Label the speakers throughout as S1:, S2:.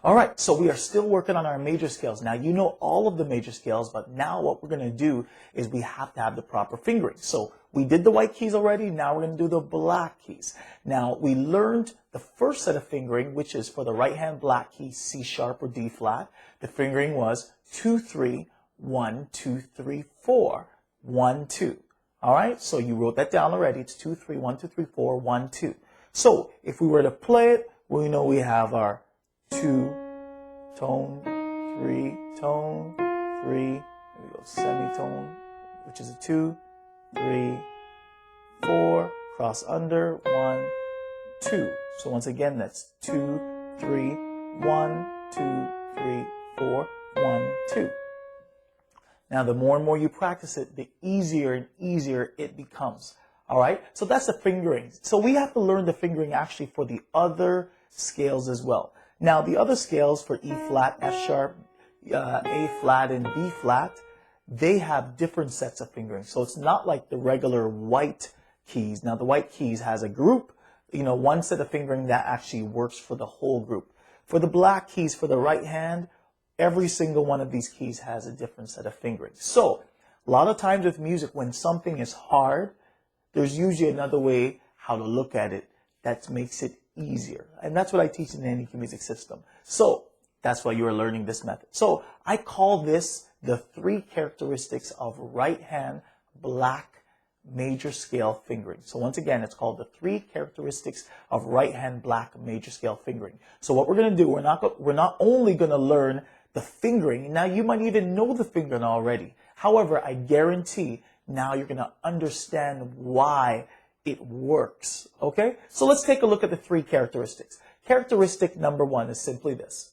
S1: All right, so we are still working on our major scales. Now, you know all of the major scales, but now what we're going to do is we have to have the proper fingering. So we did the white keys already. Now we're going to do the black keys. Now, we learned the first set of fingering, which is for the right hand black key, C sharp or D flat. The fingering was 2, 3, 1, 2, 3, 4, 1, 2. All right, so you wrote that down already. It's 2, 3, 1, 2, 3, 4, 1, 2. So if we were to play it, we know we have our 2, tone, 3, tone, 3, there we go, semitone, which is a 2, 3, 4, cross under, 1, 2. So once again, that's 2, 3, 1, 2, 3, 4, 1, 2. Now, the more and more you practice it, the easier and easier it becomes. All right? So that's the fingering. So we have to learn the fingering actually for the other scales as well. Now, the other scales for E flat, F sharp, A flat, and B flat, they have different sets of fingering. So it's not like the regular white keys. Now, the white keys has a group, one set of fingering that actually works for the whole group. For the black keys for the right hand, every single one of these keys has a different set of fingering. So a lot of times with music, when something is hard, there's usually another way how to look at it that makes it easier. And that's what I teach in the NEQ music system. So that's why you are learning this method. So I call this the 3 characteristics of right hand black major scale fingering. So once again, it's called the 3 characteristics of right hand black major scale fingering. So what we're going to do, we're not only going to learn the fingering. Now you might even know the fingering already. However, I guarantee now you're going to understand why it works. Okay? So let's take a look at the 3 characteristics. Characteristic number 1 is simply this.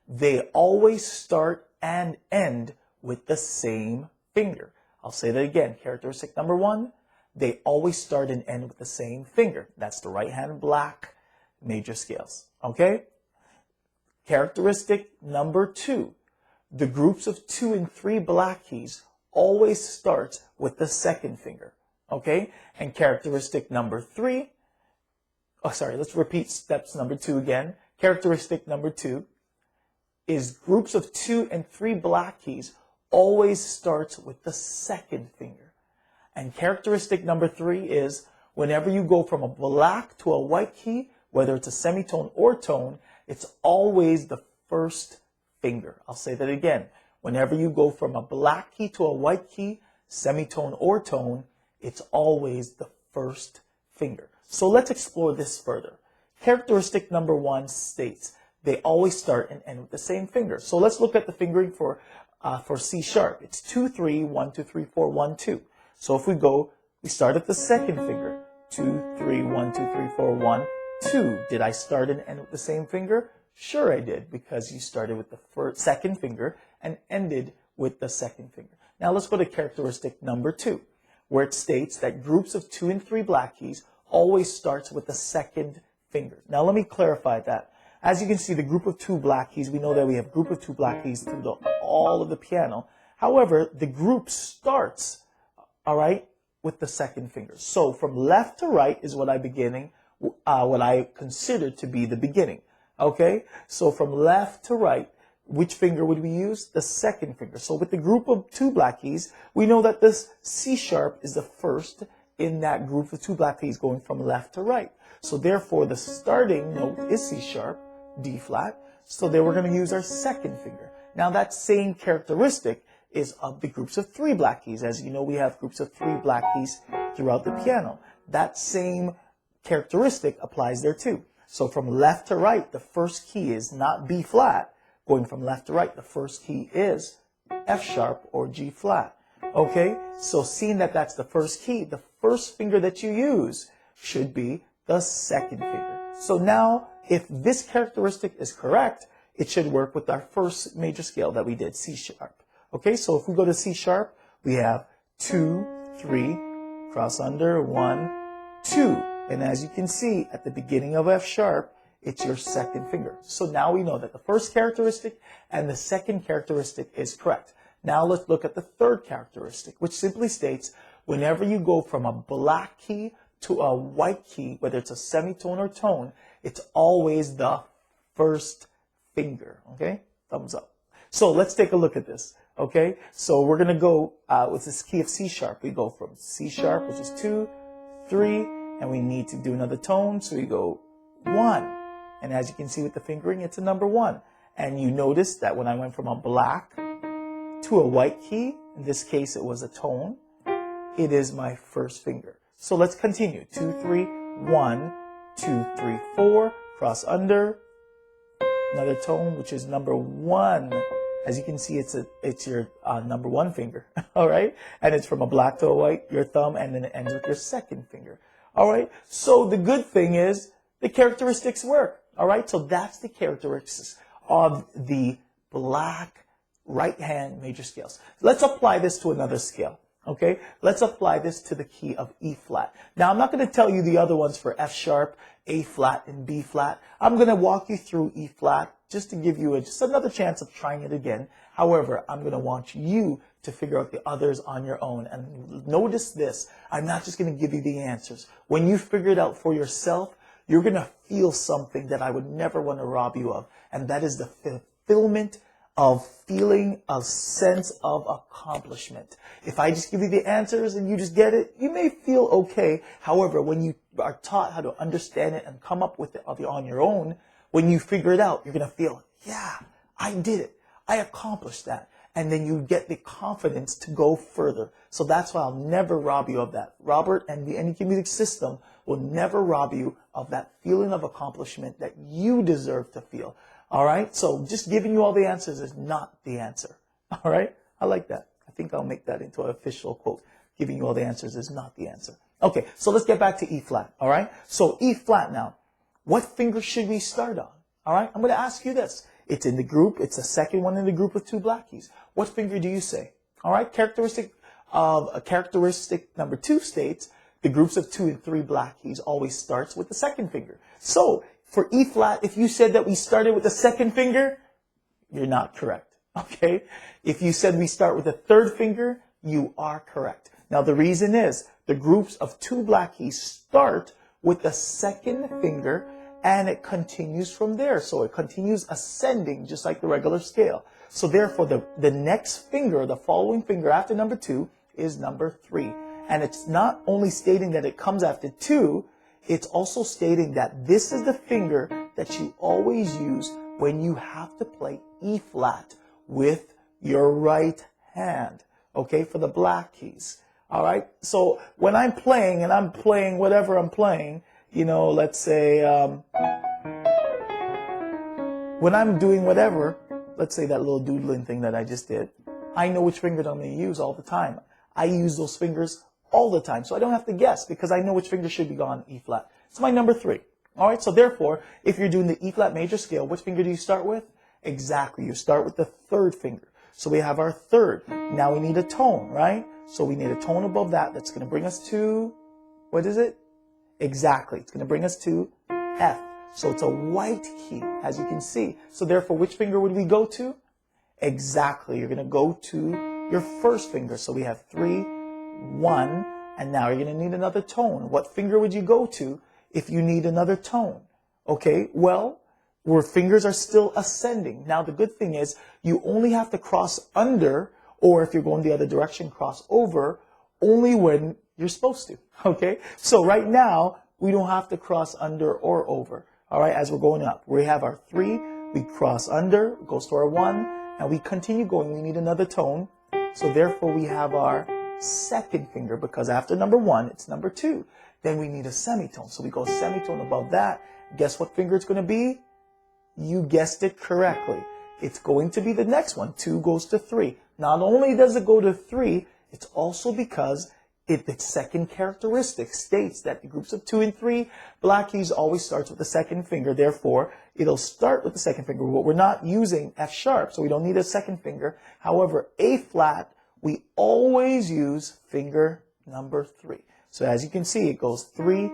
S1: They always start and end with the same finger. I'll say that again. Characteristic number 1, they always start and end with the same finger. That's the right hand black major scales. Okay? Characteristic number 2, the groups of 2 and 3 black keys always start with the second finger. Okay? And characteristic number 3, let's repeat steps number 2 again. Characteristic number 2 is groups of 2 and 3 black keys always starts with the second finger. And characteristic number 3 is whenever you go from a black to a white key, whether it's a semitone or tone, it's always the first finger. I'll say that again. Whenever you go from a black key to a white key, semitone or tone, it's always the first finger. So let's explore this further. Characteristic number 1 states they always start and end with the same finger. So let's look at the fingering for C sharp. It's 2, 3, 1, 2, 3, 4, 1, 2. So if we start at the second finger. 2, 3, 1, 2, 3, 4, 1, 2. Did I start and end with the same finger? Sure I did, because you started with the second finger and ended with the second finger. Now let's go to characteristic number 2, where it states that groups of 2 and 3 black keys always starts with the second finger. Now let me clarify that. As you can see, the group of 2 black keys, we know that we have group of 2 black keys through all of the piano. However, the group starts, all right, with the second finger. So from left to right is what I consider to be the beginning. Okay, so from left to right, which finger would we use? The second finger. So with the group of 2 black keys, we know that this C sharp is the first in that group of 2 black keys going from left to right. So therefore, the starting note is C sharp, D flat. So there we're going to use our second finger. Now that same characteristic is of the groups of 3 black keys. As you know, we have groups of 3 black keys throughout the piano. That same characteristic applies there too. So from left to right, the first key is not B flat. Going from left to right, the first key is F sharp or G flat. Okay, so seeing that that's the first key, the first finger that you use should be the second finger. So now, if this characteristic is correct, it should work with our first major scale that we did, C sharp. Okay, so if we go to C sharp, we have 2, 3, cross under, 1, 2. And as you can see, at the beginning of F sharp, it's your second finger. So now we know that the first characteristic and the second characteristic is correct. Now let's look at the third characteristic, which simply states whenever you go from a black key to a white key, whether it's a semitone or tone, it's always the first finger, okay? Thumbs up. So let's take a look at this, okay? So we're going to go with this key of C sharp. We go from C sharp, which is 2, 3, and we need to do another tone, so we go 1. And as you can see with the fingering, it's a number 1. And you notice that when I went from a black to a white key, in this case it was a tone, it is my first finger. So let's continue. 2, 3, 1, 2, 3, 4, cross under, another tone, which is number 1. As you can see, it's your number 1 finger, all right? And it's from a black to a white, your thumb, and then it ends with your second finger, all right? So the good thing is the characteristics work, all right? So that's the characteristics of the black right hand major scales. Let's apply this to another scale. Okay, let's apply this to the key of E flat. Now, I'm not going to tell you the other ones for F sharp, A flat, and B flat. I'm going to walk you through E flat just to give you just another chance of trying it again. However, I'm going to want you to figure out the others on your own. And notice this, I'm not just going to give you the answers. When you figure it out for yourself, you're going to feel something that I would never want to rob you of. And that is the fulfillment of feeling a sense of accomplishment. If I just give you the answers and you just get it, you may feel okay. However, when you are taught how to understand it and come up with it on your own, when you figure it out, you're going to feel, yeah, I did it. I accomplished that. And then you get the confidence to go further. So that's why I'll never rob you of that. Robert and the NEQ Music System will never rob you of that feeling of accomplishment that you deserve to feel. All right, so just giving you all the answers is not the answer. All right, I like that. I think I'll make that into an official quote. Giving you all the answers is not the answer. Okay, so let's get back to E flat. All right, so E flat now. What finger should we start on? All right, I'm going to ask you this. It's in the group. It's the second one in the group with 2 black keys. What finger do you say? All right, characteristic number 2 states the groups of 2 and 3 black keys always starts with the second finger. So for E flat, if you said that we started with the second finger, you're not correct, okay? If you said we start with the third finger, you are correct. Now the reason is the groups of 2 black keys start with the second finger and it continues from there. So it continues ascending just like the regular scale. So therefore the next finger, the following finger after number 2 is number 3. And it's not only stating that it comes after 2, it's also stating that this is the finger that you always use when you have to play E flat with your right hand, okay, for the black keys. All right, so when I'm playing and I'm playing whatever I'm playing, you know, let's say when I'm doing whatever, let's say that little doodling thing that I just did, I know which finger I'm going to use all the time. I use those fingers all the time, so I don't have to guess because I know which finger should be on E flat. It's my number 3. All right, so therefore, if you're doing the E flat major scale, which finger do you start with? Exactly, you start with the third finger. So we have our third. Now we need a tone, right? So we need a tone above that that's going to bring us to, what is it? Exactly, it's going to bring us to F. So it's a white key, as you can see. So therefore, which finger would we go to? Exactly, you're going to go to your first finger. So we have 3, 1, and now you're going to need another tone. What finger would you go to if you need another tone? Okay, well, where fingers are still ascending. Now, the good thing is you only have to cross under, or if you're going the other direction, cross over, only when you're supposed to, okay? So right now, we don't have to cross under or over, all right, as we're going up. We have our 3, we cross under, it goes to our 1, and we continue going. We need another tone, so therefore we have our second finger, because after number 1, it's number 2. Then we need a semitone, so we go semitone above that. Guess what finger it's going to be? You guessed it correctly. It's going to be the next one. 2 goes to 3. Not only does it go to 3, it's also because its second characteristic states that the groups of 2 and 3 black keys always starts with the second finger. Therefore, it'll start with the second finger. But we're not using F sharp, so we don't need a second finger. However, A flat, we always use finger number 3. So as you can see, it goes 3,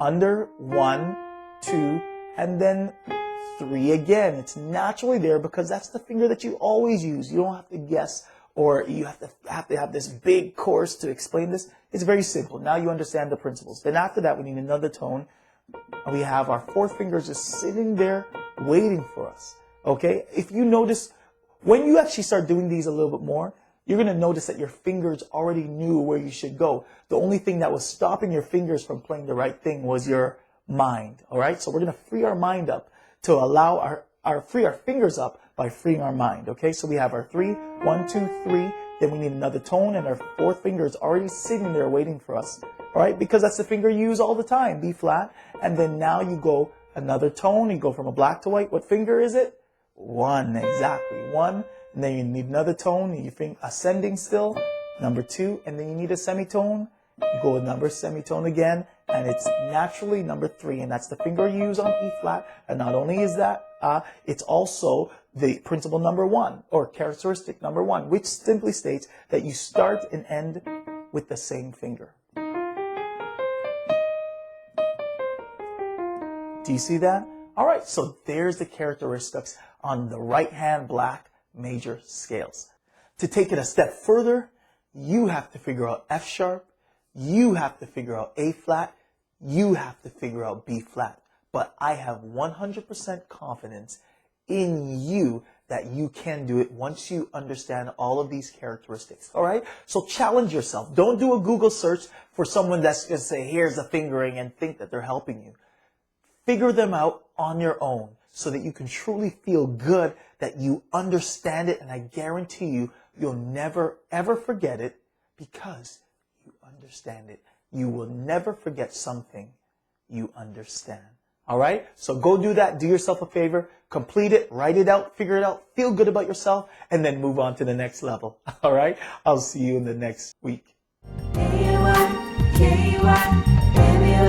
S1: under, 1, 2, and then 3 again. It's naturally there because that's the finger that you always use. You don't have to guess or you have to have this big course to explain this. It's very simple. Now you understand the principles. Then after that, we need another tone. We have our four fingers just sitting there waiting for us. Okay? If you notice, when you actually start doing these a little bit more, you're going to notice that your fingers already knew where you should go. The only thing that was stopping your fingers from playing the right thing was your mind. All right? So we're going to free our mind up to allow free our fingers up by freeing our mind. Okay? So we have our 3, 1, 2, 3. Then we need another tone, and our fourth finger is already sitting there waiting for us. All right? Because that's the finger you use all the time, B flat. And then now you go another tone. You go from a black to white. What finger is it? 1, exactly. 1. And then you need another tone. You think ascending still. Number 2. And then you need a semitone. You go another semitone again. And it's naturally number 3. And that's the finger you use on E flat. And not only is that, it's also the principle number 1, or characteristic number 1, which simply states that you start and end with the same finger. Do you see that? All right, so there's the characteristics on the right hand black major scales. To take it a step further, you have to figure out F sharp, you have to figure out A flat, you have to figure out B flat. But I have 100% confidence in you that you can do it once you understand all of these characteristics. All right? So challenge yourself. Don't do a Google search for someone that's going to say, here's the fingering, and think that they're helping you. Figure them out on your own so that you can truly feel good that you understand it. And I guarantee you, you'll never, ever forget it because you understand it. You will never forget something you understand. All right? So go do that. Do yourself a favor. Complete it. Write it out. Figure it out. Feel good about yourself. And then move on to the next level. All right? I'll see you in the next week. K-Y, K-Y, baby.